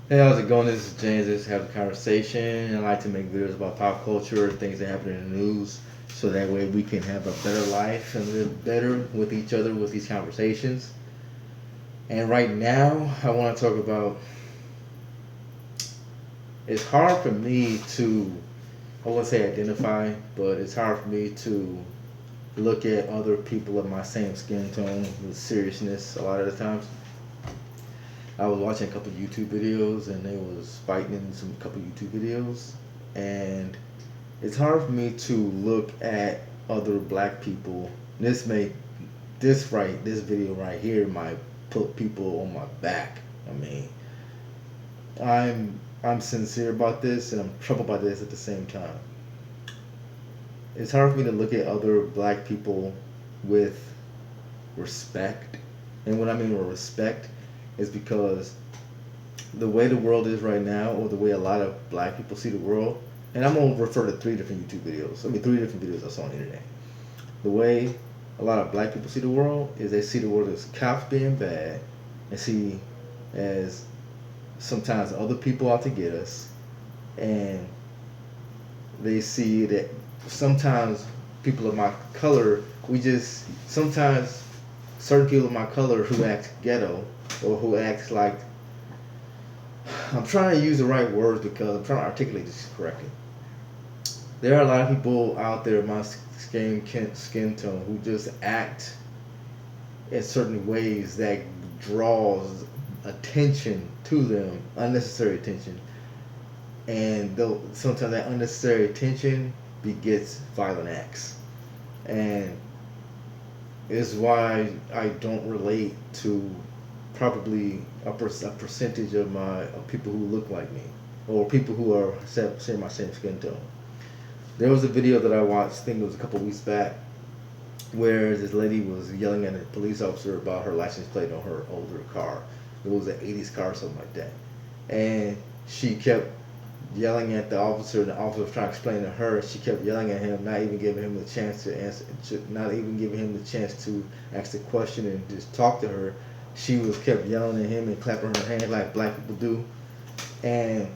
Hey, how's it going? This is James. Just have a conversation. I like to make videos about pop culture, things that happen in the news, so that way we can have a better life and live better with each other with these conversations. And right now, I want to talk about it's hard for me to, I won't say identify, but it's hard for me to look at other people of my same skin tone with seriousness a lot of the times. I was watching a couple of YouTube videos and they was fighting in some couple of YouTube videos, and it's hard for me to look at other black people. This may this video right here might put people on my back. I mean, I'm sincere about this and I'm troubled by this at the same time. It's hard for me to look at other black people with respect. And what I mean with respect is because the way the world is right now, or the way a lot of black people see the world, and I'm gonna refer to three different YouTube videos. I mean, three different videos I saw on the internet. The way a lot of black people see the world is they see the world as cops being bad, and see as sometimes other people out to get us, and they see that sometimes people of my color, we just sometimes certain people of my color who act ghetto or who act like I'm trying to use the right words because I'm trying to articulate this correctly. There are a lot of people out there in my skin tone who just act in certain ways that draws attention to them, unnecessary attention, and though sometimes that unnecessary attention begets violent acts, and is why I don't relate to probably a percentage of my of people who look like me or people who are say my same skin tone. There was a video that I watched, I think it was a couple weeks back, where this lady was yelling at a police officer about her license plate on her older car. It was an '80s car or something like that, and she kept yelling at the officer. And the officer was trying to explain to her. She kept yelling at him, not even giving him the chance to answer, not even giving him the chance to ask the question and just talk to her. She was kept yelling at him and clapping her hands like black people do, and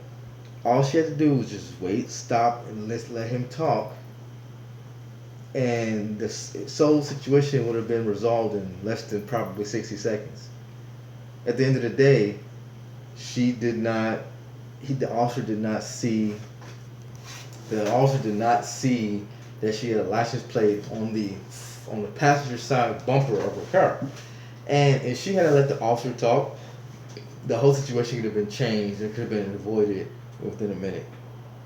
all she had to do was just wait, stop, and let him talk, and the whole situation would have been resolved in less than probably 60 seconds. At the end of the day, she did not. The officer did not see. The officer did not see that she had a license plate on the passenger side bumper of her car. And if she had let the officer talk, the whole situation could have been changed. It could have been avoided within a minute.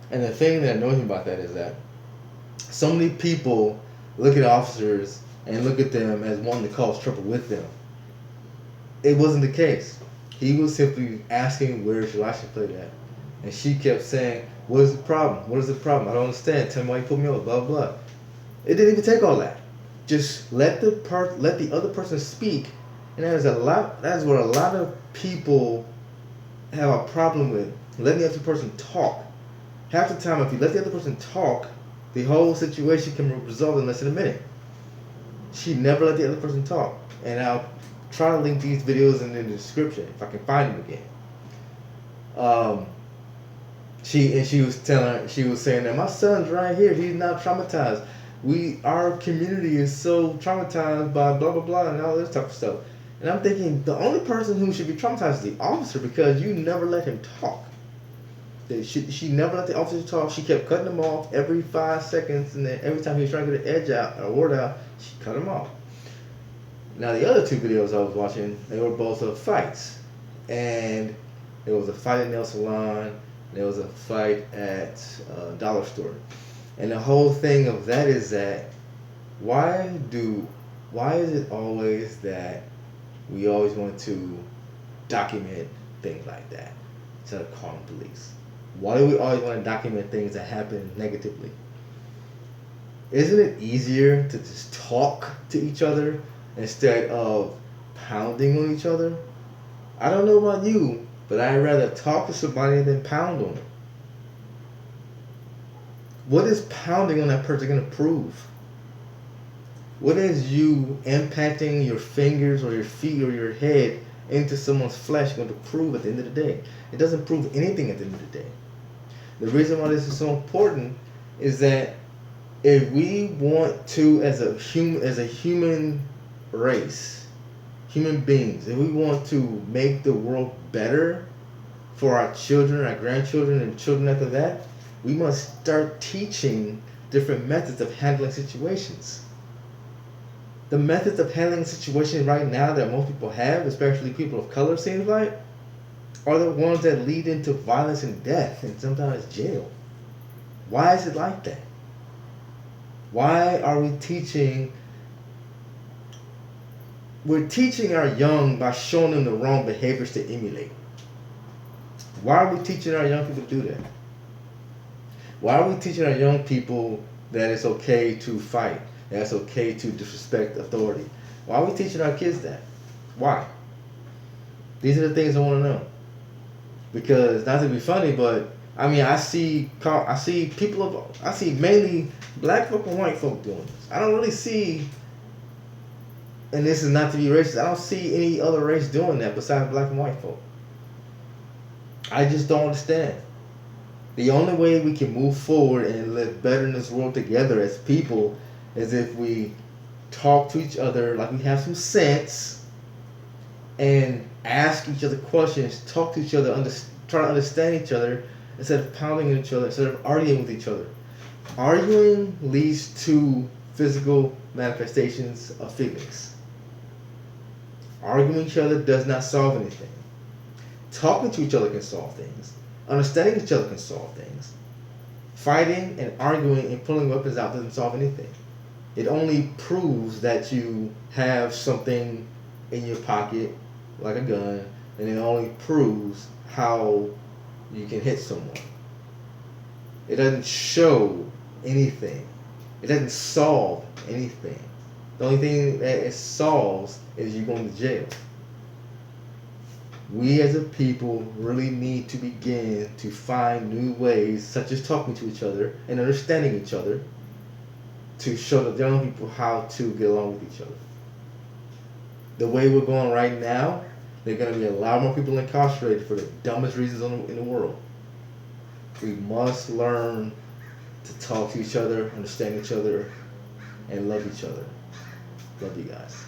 And the thing that annoys me about that is that so many people look at officers and look at them as wanting to cause trouble with them. It wasn't the case. He was simply asking, "Where's your license plate at?" And she kept saying, "What is the problem? What is the problem? I don't understand. Tell me why you put me over, blah, blah, blah." It didn't even take all that. Just let the other person speak. And that's what a lot of people have a problem with. Letting the other person talk. Half the time, if you let the other person talk, the whole situation can resolve in less than a minute. She never let the other person talk. And I'll try to link these videos in the description if I can find them again. Um, she was saying that my son's right here. He's not traumatized. Our community is so traumatized by blah blah blah and all this type of stuff. And I'm thinking the only person who should be traumatized is the officer because you never let him talk. She never let the officer talk. She kept cutting him off every 5 seconds, and then every time he was trying to get an edge out or a word out, she cut him off. Now the other two videos I was watching, they were both of fights, and there was a fight at nail salon, and there was a fight at dollar store, and the whole thing of that is that why do why is it always that we always want to document things like that instead of calling police? Why do we always want to document things that happen negatively? Isn't it easier to just talk to each other instead of pounding on each other? I don't know about you, but I'd rather talk to somebody than pound on them. What is pounding on that person going to prove? What is you impacting your fingers or your feet or your head into someone's flesh going to prove at the end of the day? It doesn't prove anything at the end of the day. The reason why this is so important is that if we want to, as a human race, human beings, if we want to make the world better for our children, our grandchildren, and children after that, we must start teaching different methods of handling situations. The methods of handling situations right now that most people have, especially people of color, seems like, are the ones that lead into violence and death and sometimes jail. Why is it like that? Why are we teaching? We're teaching our young by showing them the wrong behaviors to emulate. Why are we teaching our young people to do that? Why are we teaching our young people that it's okay to fight, that it's okay to disrespect authority? Why are we teaching our kids that? Why? These are the things I want to know. Because, not to be funny, but I mean, I see mainly black folk and white folk doing this. I don't really see, and this is not to be racist, I don't see any other race doing that besides black and white folk. I just don't understand. The only way we can move forward and live better in this world together as people is if we talk to each other like we have some sense and ask each other questions, talk to each other, try to understand each other instead of pounding each other, instead of arguing with each other. Arguing leads to physical manifestations of feelings. Arguing each other does not solve anything. Talking to each other can solve things. Understanding each other can solve things. Fighting and arguing and pulling weapons out doesn't solve anything. It only proves that you have something in your pocket, like a gun, and it only proves how you can hit someone. It doesn't show anything. It doesn't solve anything. The only thing that it solves is you going to jail. We as a people really need to begin to find new ways, such as talking to each other and understanding each other, to show the young people how to get along with each other. The way we're going right now, there are going to be a lot more people incarcerated for the dumbest reasons in the world. We must learn to talk to each other, understand each other, and love each other. Love you guys.